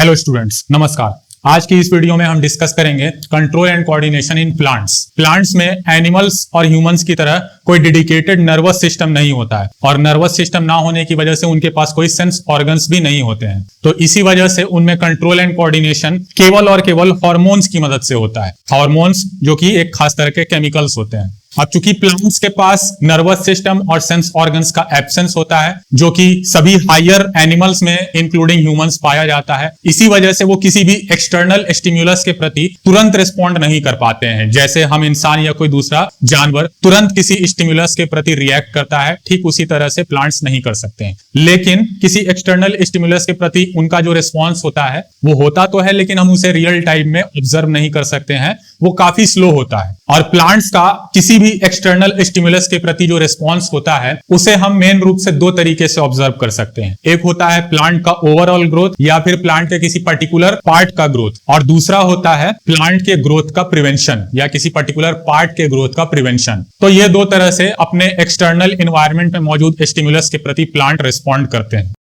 Hello students, नमस्कार। आज की इस वीडियो में हम डिस्कस करेंगे control and coordination in plants. Plants में एनिमल्स और ह्यूमंस की तरह कोई डेडिकेटेड नर्वस सिस्टम नहीं होता है और नर्वस सिस्टम ना होने की वजह से उनके पास कोई सेंस ऑर्गन्स भी नहीं होते हैं। तो इसी वजह से उनमें कंट्रोल एंड कोऑर्डिनेशन केवल और केवल हार्मोन्स की मदद से होता है। हार्मोन्स जो कि एक खास तरह के केमिकल्स होते हैं। अब चूंकि प्लांट्स के पास नर्वस सिस्टम और सेंस ऑर्गन्स का एब्सेंस होता है, जो कि सभी हायर एनिमल्स में इंक्लूडिंग ह्यूमंस पाया जाता है, इसी वजह से वो किसी भी एक्सटर्नल स्टिम्युलस के प्रति तुरंत रिस्पॉन्ड नहीं कर पाते हैं। जैसे हम इंसान या कोई दूसरा जानवर तुरंत किसी स्टिम्युलस के प्रति रिएक्ट करता है, ठीक उसी तरह से प्लांट्स नहीं कर सकते हैं। लेकिन किसी एक्सटर्नल स्टिम्युलस के प्रति उनका जो रिस्पॉन्स होता है वो होता तो है, लेकिन हम उसे रियल टाइम में ऑब्जर्व नहीं कर सकते हैं, वो काफी स्लो होता है। और प्लांट्स का किसी भी एक्सटर्नल स्टिमुलस के प्रति जो रिस्पॉन्स होता है उसे हम मेन रूप से दो तरीके से ऑब्जर्व कर सकते हैं। एक होता है प्लांट का ओवरऑल ग्रोथ या फिर प्लांट के किसी पर्टिकुलर पार्ट का ग्रोथ, और दूसरा होता है प्लांट के ग्रोथ का प्रिवेंशन या किसी पर्टिकुलर पार्ट के ग्रोथ का प्रिवेंशन। तो ये दो तरह से अपने एक्सटर्नल एनवायरनमेंट में मौजूद स्टिमुलस के प्रति प्लांट रिस्पॉन्ड करते हैं।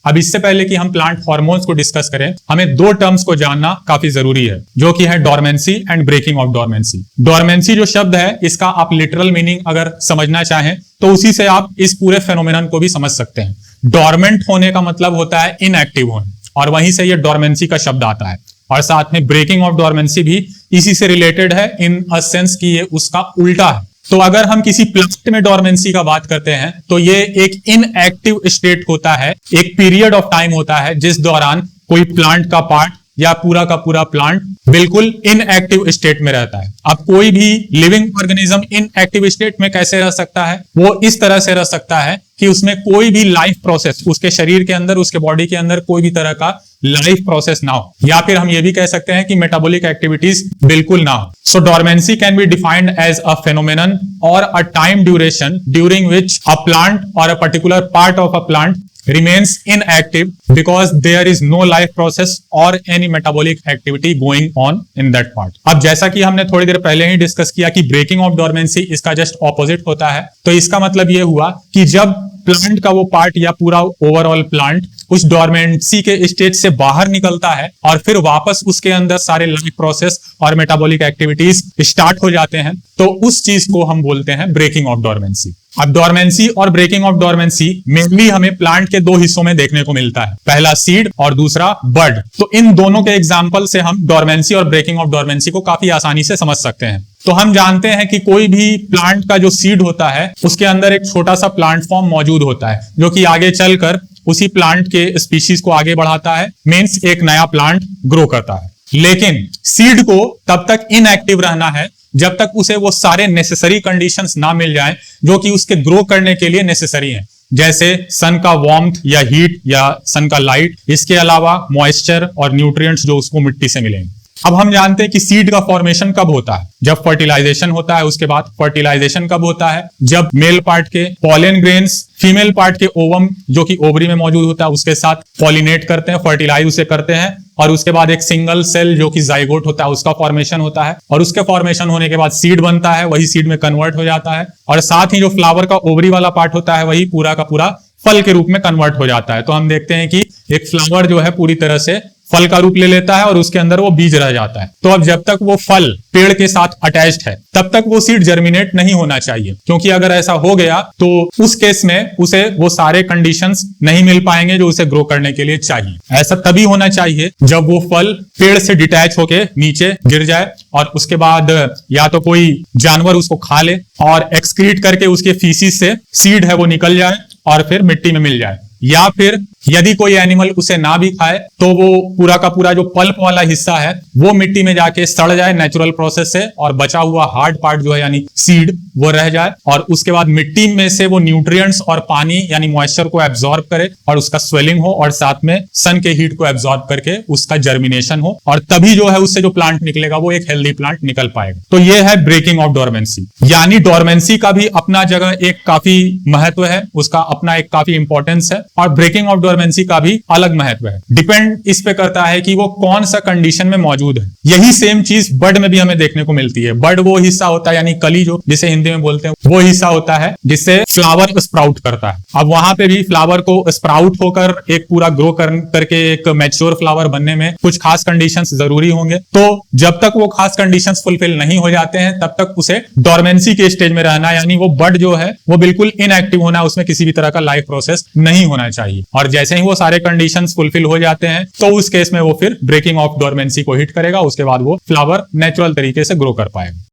अब इससे पहले कि हम प्लांट हार्मोन्स को डिस्कस करें, हमें दो टर्म्स को जानना काफी जरूरी है, जो कि है dormancy and breaking of dormancy. Dormancy जो शब्द है, इसका आप लिटरल मीनिंग अगर समझना चाहें तो उसी से आप इस पूरे फेनोमेनन को भी समझ सकते हैं। डोरमेंट होने का मतलब होता है इनएक्टिव होने, और वहीं से ये डोरमेंसी का शब्द आता है। और साथ में ब्रेकिंग ऑफ डोरमेंसी भी इसी से रिलेटेड है, इन अ सेंस कि ये उसका उल्टा है। तो अगर हम किसी प्लांट में डोरमेंसी का बात करते हैं तो ये एक इनएक्टिव स्टेट होता है, एक पीरियड ऑफ टाइम होता है जिस दौरान कोई प्लांट का पार्ट या पूरा का पूरा प्लांट बिल्कुल इनएक्टिव स्टेट में रहता है। अब कोई भी लिविंग ऑर्गेनिज्म इनएक्टिव स्टेट में कैसे रह सकता है? वो इस तरह से रह सकता है कि उसमें कोई भी लाइफ प्रोसेस, उसके शरीर के अंदर, उसके बॉडी के अंदर कोई भी तरह का लाइफ प्रोसेस ना हो, या फिर हम ये भी कह सकते हैं कि मेटाबॉलिक एक्टिविटीज बिल्कुल ना हो। So dormancy can be defined as a phenomenon और a time duration during which a plant और a particular part of a plant remains inactive because there is no life process or any metabolic activity going on in that part। अब जैसा कि हमने थोड़ी देर पहले ही discuss किया कि breaking of dormancy इसका जस्ट ऑपोजिट होता है। तो इसका मतलब ये हुआ कि जब प्लांट का वो पार्ट या पूरा ओवरऑल प्लांट उस डोरमेंसी के स्टेज से बाहर निकलता है और फिर वापस उसके अंदर सारे लाइफ प्रोसेस और मेटाबॉलिक एक्टिविटीज स्टार्ट हो जाते हैं, तो उस चीज को हम बोलते हैं ब्रेकिंग ऑफ डोरमेंसी। अब डोरमेंसी और ब्रेकिंग ऑफ डोरमेंसी मेनली हमें प्लांट के दो हिस्सों में देखने को मिलता है, पहला सीड और दूसरा बड। तो इन दोनों के एग्जाम्पल से हम डोरमेंसी और ब्रेकिंग ऑफ डोरमेंसी को काफी आसानी से समझ सकते हैं। तो हम जानते हैं कि कोई भी प्लांट का जो सीड होता है उसके अंदर एक छोटा सा प्लांट फॉर्म मौजूद होता है, जो कि आगे चलकर उसी प्लांट के स्पीशीज को आगे बढ़ाता है, मींस एक नया प्लांट ग्रो करता है। लेकिन सीड को तब तक इनएक्टिव रहना है जब तक उसे वो सारे नेसेसरी कंडीशंस ना मिल जाएं जो कि उसके ग्रो करने के लिए नेसेसरी हैं, जैसे सन का वार्मथ या हीट या सन का लाइट, इसके अलावा मॉइस्चर और न्यूट्रिएंट्स जो उसको मिट्टी से मिलेंगे। अब हम जानते हैं कि सीड का फॉर्मेशन कब होता है? जब फर्टिलाइजेशन होता है। उसके बाद फर्टिलाइजेशन कब होता है? जब मेल पार्ट के पॉलन ग्रेन्स फीमेल पार्ट के ओवम जो कि ओवरी में मौजूद होता है उसके साथ पॉलिनेट करते हैं, फर्टिलाइज उसे करते हैं, और उसके बाद एक सिंगल सेल जो कि जाइगोट होता है उसका फॉर्मेशन होता है, और उसके फॉर्मेशन होने के बाद सीड बनता है, वही सीड में कन्वर्ट हो जाता है, और साथ ही जो फ्लावर का ओवरी वाला पार्ट होता है वही पूरा का पूरा फल के रूप में कन्वर्ट हो जाता है। तो हम देखते हैं कि एक फ्लावर जो है पूरी तरह से फल का रूप ले लेता है और उसके अंदर वो बीज रह जाता है। तो अब जब तक वो फल पेड़ के साथ अटैच्ड है तब तक वो सीड जर्मिनेट नहीं होना चाहिए, क्योंकि अगर ऐसा हो गया तो उस केस में उसे वो सारे कंडीशंस नहीं मिल पाएंगे जो उसे ग्रो करने के लिए चाहिए। ऐसा तभी होना चाहिए जब वो फल पेड़ से डिटैच होके नीचे गिर जाए और उसके बाद या तो कोई जानवर उसको खा ले और एक्सक्रीट करके उसके फीसिस से सीड है वो निकल जाए और फिर मिट्टी में मिल जाए, या फिर यदि कोई एनिमल उसे ना भी खाए तो वो पूरा का पूरा जो पल्प वाला हिस्सा है वो मिट्टी में जाके सड़ जाए नेचुरल प्रोसेस से, और बचा हुआ हार्ड पार्ट जो है यानी सीड वो रह जाए, और उसके बाद मिट्टी में से वो न्यूट्रिएंट्स और पानी यानी मॉइस्चर को एब्जॉर्ब करे और उसका स्वेलिंग हो, और साथ में सन के हीट को एब्जॉर्ब करके उसका जर्मिनेशन हो, और तभी जो है उससे जो प्लांट निकलेगा वो एक हेल्दी प्लांट निकल पाएगा। तो ये है ब्रेकिंग ऑफ डोरमेंसी। यानी डोरमेंसी का भी अपना जगह एक काफी महत्व है, उसका अपना एक काफी इंपॉर्टेंस है, और ब्रेकिंग ऑफ डोरमेंसी का भी अलग महत्व है। डिपेंड इस पे करता है कि वो कौन सा कंडीशन में मौजूद है। यही सेम चीज बर्ड में भी हमें देखने को मिलती है। बर्ड वो हिस्सा होता है, यानी कली जो जिसे हिंदी में बोलते हैं, वो हिस्सा होता है जिससे फ्लावर स्प्राउट करता है। अब वहां पे भी फ्लावर को स्प्राउट होकर एक पूरा ग्रो करके एक मैच्योर फ्लावर बनने में कुछ खास कंडीशंस जरूरी होंगे। तो जब तक वो खास कंडीशंस फुलफिल नहीं हो जाते हैं तब तक उसे डोरमेंसी के स्टेज में रहना, यानी वो बर्ड जो है वो बिल्कुल इनएक्टिव होना, उसमें किसी भी तरह का लाइफ प्रोसेस नहीं होना चाहिए। और जैसे ही वो सारे कंडीशंस फुलफिल हो जाते हैं तो उस केस में वो फिर ब्रेकिंग ऑफ डोरमेंसी को हिट करेगा। उसके बाद वो फ्लावर नेचुरल तरीके से ग्रो कर पाएगा।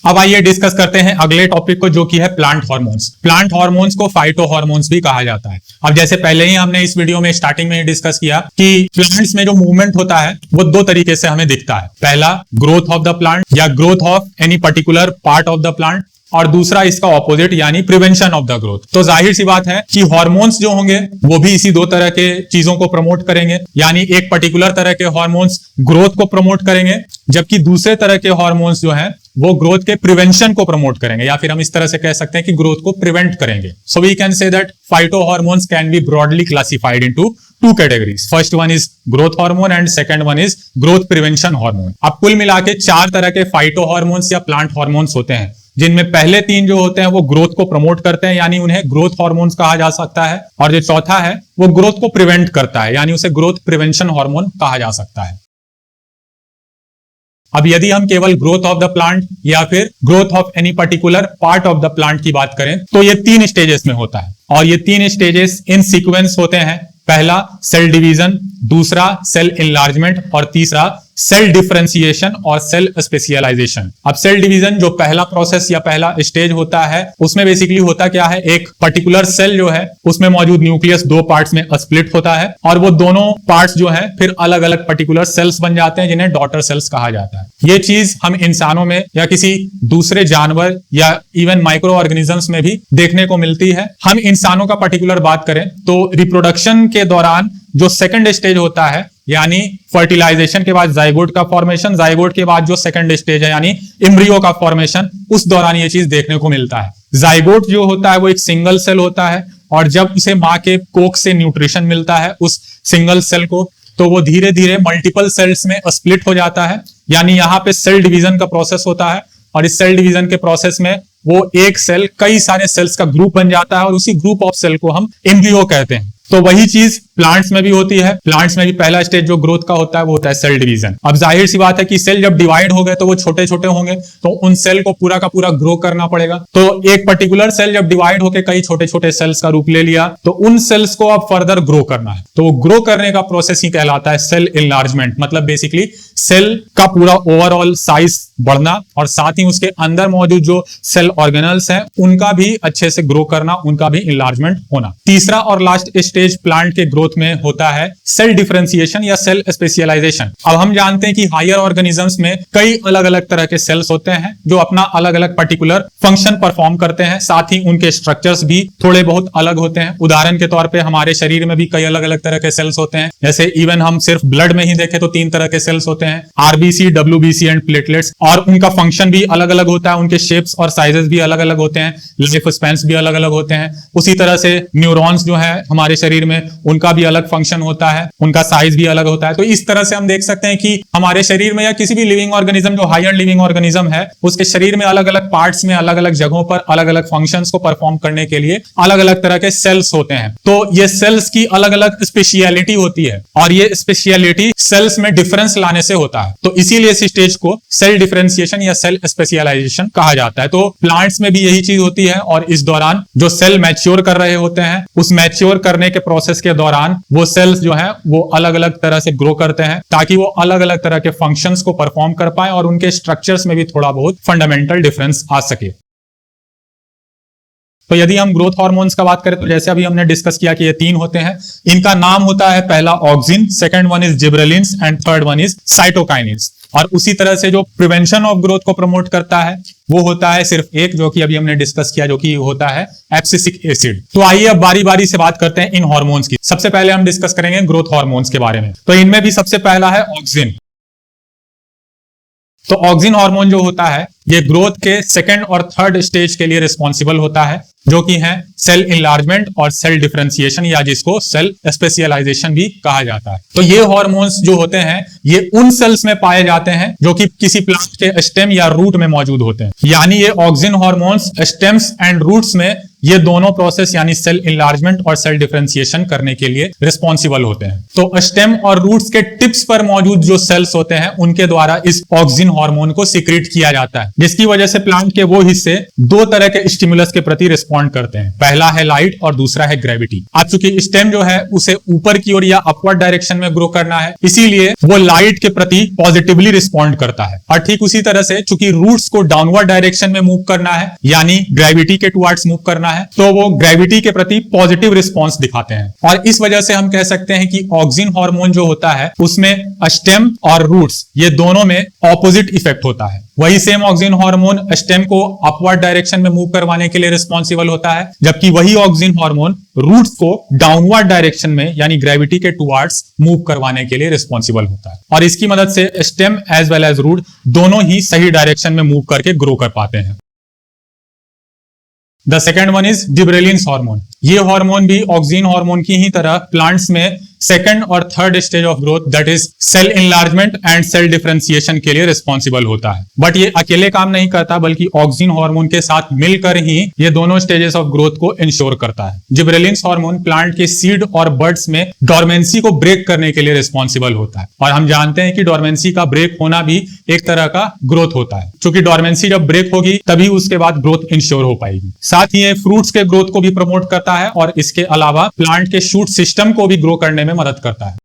अब आइए डिस्कस करते हैं अगले टॉपिक को, जो कि है प्लांट हार्मोन्स। प्लांट हार्मोन्स को फाइटो हार्मोन्स भी कहा जाता है। अब जैसे पहले ही हमने इस वीडियो में स्टार्टिंग में ही डिस्कस किया कि प्लांट्स में जो मूवमेंट होता है वो दो तरीके से हमें दिखता है। पहला ग्रोथ ऑफ द प्लांट या growth of any particular part of the plant, और दूसरा इसका ऑपोजिट यानी प्रिवेंशन ऑफ द ग्रोथ। तो जाहिर सी बात है कि हार्मोन्स जो होंगे वो भी इसी दो तरह के चीजों को प्रमोट करेंगे, यानी एक पर्टिकुलर तरह के हार्मोन्स ग्रोथ को प्रमोट करेंगे, जबकि दूसरे तरह के हार्मोन्स जो हैं वो ग्रोथ के प्रिवेंशन को प्रमोट करेंगे, या फिर हम इस तरह से कह सकते हैं कि ग्रोथ को प्रिवेंट करेंगे। So we can say that phyto hormones can be broadly classified into two categories. First one is growth hormone and second one is growth prevention hormone. अब कुल मिला के चार तरह के फाइटो हार्मोन्स या प्लांट हार्मोन्स होते हैं, जिनमें पहले तीन जो होते हैं वो ग्रोथ को प्रमोट करते हैं, यानी उन्हें ग्रोथ हार्मोन्स कहा जा सकता है, और जो चौथा है वो ग्रोथ को प्रिवेंट करता है, यानी उसे ग्रोथ प्रिवेंशन हार्मोन कहा जा सकता है। अब यदि हम केवल ग्रोथ ऑफ द प्लांट या फिर growth of any particular part of the plant की बात करें तो ये तीन स्टेजेस में होता है, और ये तीन स्टेजेस इन सीक्वेंस होते हैं। पहला सेल डिवीजन, दूसरा सेल इनलार्जमेंट, और तीसरा सेल डिफरेंशिएशन और सेल स्पेशलाइजेशन। अब सेल डिवीजन जो पहला प्रोसेस या पहला स्टेज होता है, उसमें बेसिकली होता क्या है, एक पर्टिकुलर सेल जो है उसमें मौजूद न्यूक्लियस दो पार्ट्स में स्प्लिट होता है, और वो दोनों पार्ट्स जो है फिर अलग अलग पर्टिकुलर सेल्स बन जाते हैं, जिन्हें डॉटर सेल्स कहा जाता है। ये चीज हम इंसानों में या किसी दूसरे जानवर या इवन माइक्रो ऑर्गेनिजम्स में भी देखने को मिलती है। हम इंसानों का पर्टिकुलर बात करें तो रिप्रोडक्शन के दौरान जो सेकंड स्टेज होता है, यानी फर्टिलाइजेशन के बाद जाइगोट का फॉर्मेशन, जाइगोट के बाद जो सेकंड स्टेज है यानी एम्ब्रियो का फॉर्मेशन, उस दौरान ये चीज देखने को मिलता है। जाइगोट जो होता है वो एक सिंगल सेल होता है, और जब उसे मां के कोख से न्यूट्रिशन मिलता है उस सिंगल सेल को, तो वो धीरे धीरे मल्टीपल सेल्स में स्प्लिट हो जाता है, यानी यहाँ पे सेल डिवीजन का प्रोसेस होता है। और इस सेल डिवीजन के प्रोसेस में वो एक सेल कई सारे सेल्स का ग्रुप बन जाता है, और उसी ग्रुप ऑफ सेल को हम एम्ब्रियो कहते हैं। तो वही चीज प्लांट्स में भी होती है। प्लांट्स में भी पहला स्टेज जो ग्रोथ का होता है वो होता है सेल डिवीजन। अब जाहिर सी बात है कि सेल जब डिवाइड हो गए तो वो छोटे छोटे होंगे, तो उन सेल को पूरा का पूरा ग्रो करना पड़ेगा। तो एक पर्टिकुलर सेल जब डिवाइड होकर कई छोटे छोटे सेल्स का रूप ले लिया, तो उन सेल्स को अब फर्दर ग्रो करना है। तो ग्रो करने का प्रोसेस ही कहलाता है सेल इनलार्जमेंट। मतलब बेसिकली सेल का पूरा ओवरऑल साइज बढ़ना, और साथ ही उसके अंदर मौजूद जो सेल ऑर्गेनल्स हैं उनका भी अच्छे से ग्रो करना, उनका भी इनलार्जमेंट होना। तीसरा और लास्ट स्टेज प्लांट के ग्रोथ में होता है सेल डिफरेंशिएशन या सेल स्पेशलाइजेशन। अब हम जानते हैं कि हायर ऑर्गेनिजम्स में कई अलग अलग तरह के सेल्स होते हैं जो अपना अलग अलग पर्टिकुलर फंक्शन परफॉर्म करते हैं, साथ ही उनके स्ट्रक्चर्स भी थोड़े बहुत अलग होते हैं। उदाहरण के तौर पे हमारे शरीर में भी कई अलग अलग तरह के सेल्स होते हैं, जैसे इवन हम सिर्फ ब्लड में ही देखें तो तीन तरह के सेल्स होते हैं, आरबीसी, डब्ल्यूबीसी एंड प्लेटलेट्स, और उनका फंक्शन भी अलग अलग होता है, उनके शेप्स और साइजेस भी अलग अलग होते हैं, लाइफ स्पैन्स भी अलग अलग होते हैं। उसी तरह से न्यूरॉन्स जो है हमारे शरीर में, उनका भी अलग फंक्शन होता है, उनका साइज भी अलग होता है। तो इस तरह से हम देख सकते हैं कि हमारे शरीर में या किसी भी लिविंग ऑर्गेनिज्म जो हायर लिविंग ऑर्गेनिज्म है उसके शरीर में अलग अलग पार्ट्स में अलग अलग जगहों पर अलग अलग फंक्शंस को परफॉर्म करने के लिए अलग अलग तरह के सेल्स होते हैं। तो ये सेल्स की अलग अलग स्पेशियलिटी होती है, और ये स्पेशियलिटी सेल्स में डिफरेंस लाने से होता है। तो इसीलिए इस स्टेज को सेल डिफरेंशिएशन या सेल स्पेशलाइजेशन कहा जाता है। तो प्लांट्स में भी यही चीज होती है, और इस दौरान जो सेल मैच्योर कर रहे होते हैं उस मैच्योर करने के प्रोसेस के दौरान वो सेल्स जो है वो अलग अलग तरह से ग्रो करते हैं, ताकि वो अलग अलग तरह के फंक्शंस को परफॉर्म कर पाए और उनके स्ट्रक्चर्स में भी थोड़ा बहुत फंडामेंटल डिफरेंस आ सके। तो यदि हम ग्रोथ हार्मोन्स का बात करें तो जैसे अभी हमने डिस्कस किया कि ये तीन होते हैं। इनका नाम होता है पहला auxin, second one is gibberellins and third one is cytokinins. और उसी तरह से जो प्रिवेंशन ऑफ ग्रोथ को प्रमोट करता है वो होता है सिर्फ एक, जो कि अभी हमने डिस्कस किया, जो कि होता है एब्सिसिक एसिड। तो आइए अब बारी बारी से बात करते हैं इन हार्मोन्स की। सबसे पहले हम डिस्कस करेंगे ग्रोथ हार्मोन्स के बारे में। तो इनमें भी सबसे पहला है ऑक्सिन। तो ऑक्सिन हार्मोन जो होता है ये ग्रोथ के सेकंड और थर्ड स्टेज के लिए रिस्पॉन्सिबल होता है, जो कि है सेल इनलार्जमेंट और सेल डिफरेंशिएशन, या जिसको सेल स्पेशलाइजेशन भी कहा जाता है। तो ये हार्मोन्स जो होते हैं ये उन सेल्स में पाए जाते हैं जो कि किसी प्लांट के स्टेम या रूट में मौजूद होते हैं। यानी ये auxin hormones stems and roots में ये दोनों प्रोसेस यानी सेल इनलार्जमेंट और सेल डिफरेंशिएशन करने के लिए रिस्पॉन्सिबल होते हैं। तो स्टेम और रूट्स के टिप्स पर मौजूद जो सेल्स होते हैं उनके द्वारा इस ऑक्सिन हार्मोन को सीक्रेट किया जाता है, जिसकी वजह से प्लांट के वो हिस्से दो तरह के स्टिमुलस के प्रति रिस्पॉन्ड करते हैं। पहला है लाइट और दूसरा है ग्रेविटी। अब चूंकि स्टेम जो है उसे ऊपर की ओर या अपवर्ड डायरेक्शन में ग्रो करना है, इसीलिए वो लाइट के प्रति पॉजिटिवली रिस्पॉन्ड करता है। और ठीक उसी तरह से चूंकि रूट्स को डाउनवर्ड डायरेक्शन में मूव करना है यानी ग्रेविटी के टुवर्ड्स मूव करना है, तो वो ग्रेविटी के प्रति पॉजिटिव रिस्पॉन्स दिखाते हैं। और इस वजह से हम कह सकते हैं कि ऑक्सिन हार्मोन जो होता है उसमें स्टेम और रूट्स ये दोनों में ऑपोजिट इफेक्ट होता है। वही सेम ऑक्सिन हार्मोन स्टेम को अपवर्ड डायरेक्शन में मूव करवाने के लिए रिस्पॉन्सिबल होता है, जबकि वही ऑक्सिन हार्मोन रूट्स को डाउनवर्ड डायरेक्शन में यानी ग्रेविटी के टुवर्ड्स मूव करवाने के लिए रिस्पॉन्सिबल होता है। और इसकी मदद से stem as well as root दोनों ही सही डायरेक्शन में मूव करके ग्रो कर पाते हैं। The second one is gibberellin hormone. ये हार्मोन भी ऑक्सिन हार्मोन की ही तरह प्लांट्स में सेकंड और third stage of growth that is cell enlargement and cell differentiation के लिए रिस्पॉन्सिबल होता है। बट ये अकेले काम नहीं करता, बल्कि ऑक्सिन हार्मोन के साथ मिलकर ही ये दोनों स्टेजेस ऑफ ग्रोथ को इंश्योर करता है। जिबरेलिन हार्मोन प्लांट के सीड और बर्ड्स में डोरमेंसी को ब्रेक करने के लिए रिस्पॉन्सिबल होता है। और हम जानते हैं कि डोरमेंसी का ब्रेक होना भी एक तरह का ग्रोथ होता है, क्योंकि डोरमेंसी जब ब्रेक होगी तभी उसके बाद ग्रोथ इंश्योर हो पाएगी। साथ ही ये फ्रूट्स के ग्रोथ को भी प्रमोट करता है और इसके अलावा प्लांट के शूट सिस्टम को भी ग्रो करने में मदद करता है।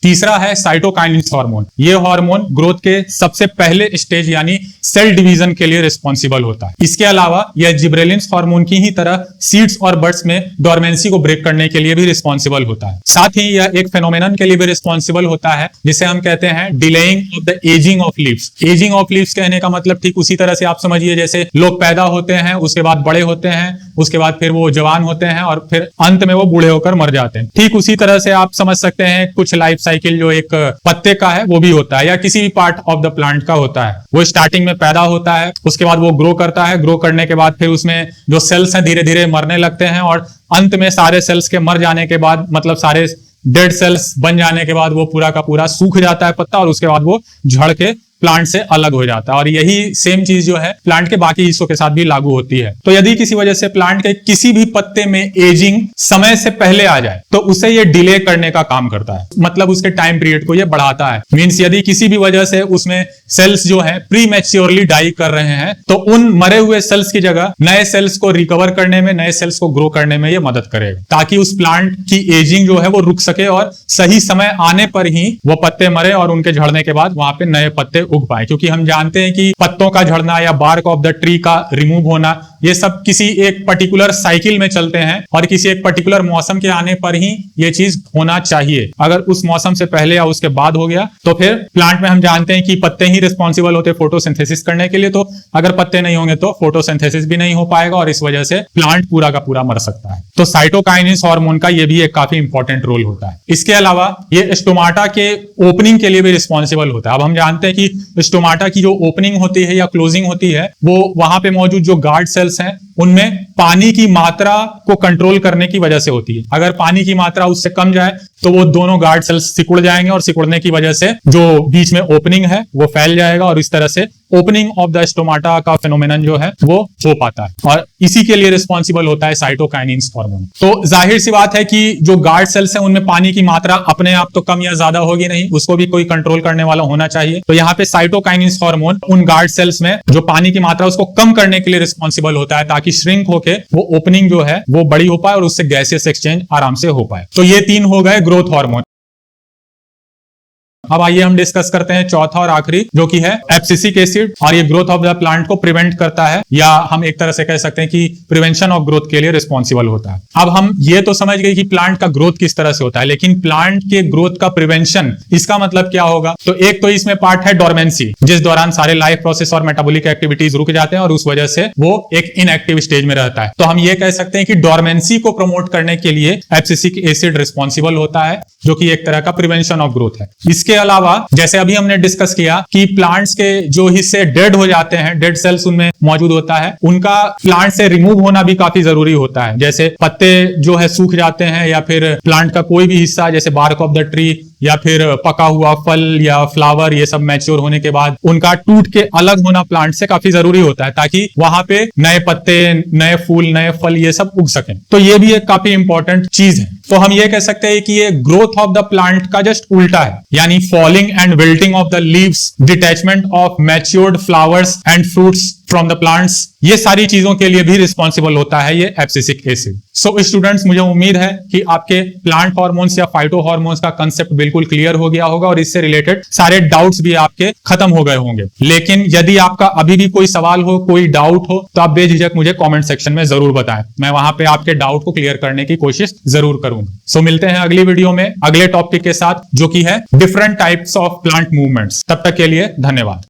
तीसरा है साइटोकाइनिन हार्मोन। ये हार्मोन ग्रोथ के सबसे पहले स्टेज यानी सेल डिवीजन के लिए रिस्पॉन्सिबल होता है। इसके अलावा यह जिब्रेलिन हार्मोन की ही तरह सीड्स और बर्ड्स में डोरमेंसी को ब्रेक करने के लिए भी रिस्पॉन्सिबल होता है। साथ ही यह एक फेनोमेनन के लिए भी रिस्पॉन्सिबल होता है जिसे हम कहते हैं delaying of the ageing of leaves. Ageing of leaves कहने का मतलब ठीक उसी तरह से आप समझिए जैसे लोग पैदा होते हैं, उसके बाद बड़े होते हैं, उसके बाद फिर वो जवान होते हैं और फिर अंत में वो बूढ़े होकर मर जाते हैं। ठीक उसी तरह से आप समझ सकते हैं कुछ लाइफ साइकिल जो एक पत्ते का है वो भी होता है या किसी भी पार्ट ऑफ द प्लांट का होता है। वो स्टार्टिंग में पैदा होता है, उसके बाद वो ग्रो करता है, ग्रो करने के बाद फिर उसमें जो सेल्स हैं धीरे धीरे मरने लगते हैं और अंत में सारे सेल्स के मर जाने के बाद मतलब सारे डेड सेल्स बन जाने के बाद वो पूरा का पूरा सूख जाता है पत्ता और उसके बाद वो झड़ के प्लांट से अलग हो जाता है। और यही सेम चीज जो है प्लांट के बाकी हिस्सों के साथ भी लागू होती है। तो यदि किसी वजह से प्लांट के किसी भी पत्ते में एजिंग समय से पहले आ जाए तो उसे ये डिले करने का काम करता है, मतलब उसके टाइम पीरियड को ये बढ़ाता है। मींस यदि किसी भी वजह से उसमें सेल्स जो है प्री मैच्योरली डाई कर रहे हैं तो उन मरे हुए सेल्स की जगह नए सेल्स को रिकवर करने में, नए सेल्स को ग्रो करने में ये मदद करेगा, ताकि उस प्लांट की एजिंग जो है वो रुक सके और सही समय आने पर ही वो पत्ते मरे और उनके झड़ने के बाद वहां पे नए पत्ते उग पाए। क्योंकि हम जानते हैं कि पत्तों का झड़ना या बार्क ऑफ द ट्री का रिमूव होना ये सब किसी एक पर्टिकुलर साइकिल में चलते हैं और किसी एक पर्टिकुलर मौसम के आने पर ही ये चीज होना चाहिए। अगर उस मौसम से पहले या उसके बाद हो गया तो फिर प्लांट में हम जानते हैं कि पत्ते ही रिस्पॉन्सिबल होते हैं फोटोसिंथेसिस करने के लिए, तो अगर पत्ते नहीं होंगे तो फोटोसिंथेसिस भी नहीं हो पाएगा और इस वजह से प्लांट पूरा का पूरा मर सकता है। तो साइटोकाइनिन हार्मोन का ये भी एक काफी इंपॉर्टेंट रोल होता है। इसके अलावा ये स्टोमाटा के ओपनिंग के लिए भी रिस्पॉन्सिबल होता है। अब हम जानते हैं कि स्टोमाटा की जो ओपनिंग होती है या क्लोजिंग होती है वो वहां पे मौजूद जो गार्ड सेल्स हैं उनमें पानी की मात्रा को कंट्रोल करने की वजह से होती है। अगर पानी की मात्रा उससे कम जाए तो वो दोनों गार्ड सेल्स सिकुड़ जाएंगे और सिकुड़ने की वजह से जो बीच में ओपनिंग है वो फैल जाएगा और इस तरह से ओपनिंग ऑफ द स्टोमाटा का फेनोमेनन जो है वो हो पाता है और इसी के लिए रिस्पॉन्सिबल होता है साइटोकाइनिन हार्मोन। तो जाहिर सी बात है कि जो गार्ड सेल्स हैं उनमें पानी की मात्रा अपने आप तो कम या ज्यादा होगी नहीं, उसको भी कोई कंट्रोल करने वाला होना चाहिए। तो यहाँ पे साइटोकाइनिन हार्मोन उन गार्ड सेल्स में जो पानी की मात्रा उसको कम करने के लिए रिस्पॉन्सिबल होता है ताकि श्रिंक होके वो ओपनिंग जो है वो बड़ी हो पाए और उससे गैसियस एक्सचेंज आराम से हो पाए। तो ये तीन हो गए ग्रोथ हार्मोन। अब आइए हम डिस्कस करते हैं चौथा और आखिरी जो कि है एब्सिसिक एसिड, और ये ग्रोथ ऑफ द प्लांट को प्रिवेंट करता है या हम एक तरह से कह सकते हैं कि प्रिवेंशन ऑफ ग्रोथ के लिए रिस्पॉन्सिबल होता है। अब हम ये तो समझ गए कि प्लांट का ग्रोथ किस तरह से होता है, लेकिन प्लांट के ग्रोथ का प्रिवेंशन इसका मतलब क्या होगा? तो एक तो इसमें पार्ट है डोरमेंसी, जिस दौरान सारे लाइफ प्रोसेस और मेटाबॉलिक एक्टिविटीज रुक जाते हैं और उस वजह से वो एक इनएक्टिव स्टेज में रहता है। तो हम ये कह सकते हैं कि डोरमेंसी को प्रमोट करने के लिए एब्सिसिक एसिड रिस्पॉन्सिबल होता है जो कि एक तरह का प्रिवेंशन ऑफ ग्रोथ है। इसके इसके अलावा जैसे अभी हमने डिस्कस किया कि प्लांट्स के जो हिस्से डेड हो जाते हैं, डेड सेल्स उनमें मौजूद होता है, उनका प्लांट से रिमूव होना भी काफी जरूरी होता है। जैसे पत्ते जो है सूख जाते हैं, या फिर प्लांट का कोई भी हिस्सा जैसे बार्क ऑफ द ट्री, या फिर पका हुआ फल या फ्लावर, ये सब मैच्योर होने के बाद उनका टूट के अलग होना प्लांट से काफी जरूरी होता है, ताकि वहां पे नए पत्ते, नए फूल, नए फल ये सब उग सकें। तो ये भी एक काफी इंपॉर्टेंट चीज है। तो हम ये कह सकते हैं कि ये ग्रोथ ऑफ द प्लांट का जस्ट उल्टा है, यानी falling and wilting of the leaves, detachment of matured flowers and fruits from the plants, ये सारी चीजों के लिए भी रिस्पॉन्सिबल होता है ये एब्सिसिक एसिड। सो स्टूडेंट्स, मुझे उम्मीद है कि आपके प्लांट हार्मोन्स या फाइटो हार्मोन्स का कंसेप्ट बिल्कुल क्लियर हो गया होगा और इससे रिलेटेड सारे डाउट्स भी आपके खत्म हो गए होंगे। लेकिन यदि आपका अभी भी कोई सवाल हो, कोई डाउट हो, तो आप बेझिझक मुझे कमेंट सेक्शन में जरूर बताएं। मैं वहां पे आपके डाउट को क्लियर करने की कोशिश जरूर करूंगा। सो मिलते हैं अगली वीडियो में अगले टॉपिक के साथ, जो कि है different types of plant movements. तब तक के लिए धन्यवाद।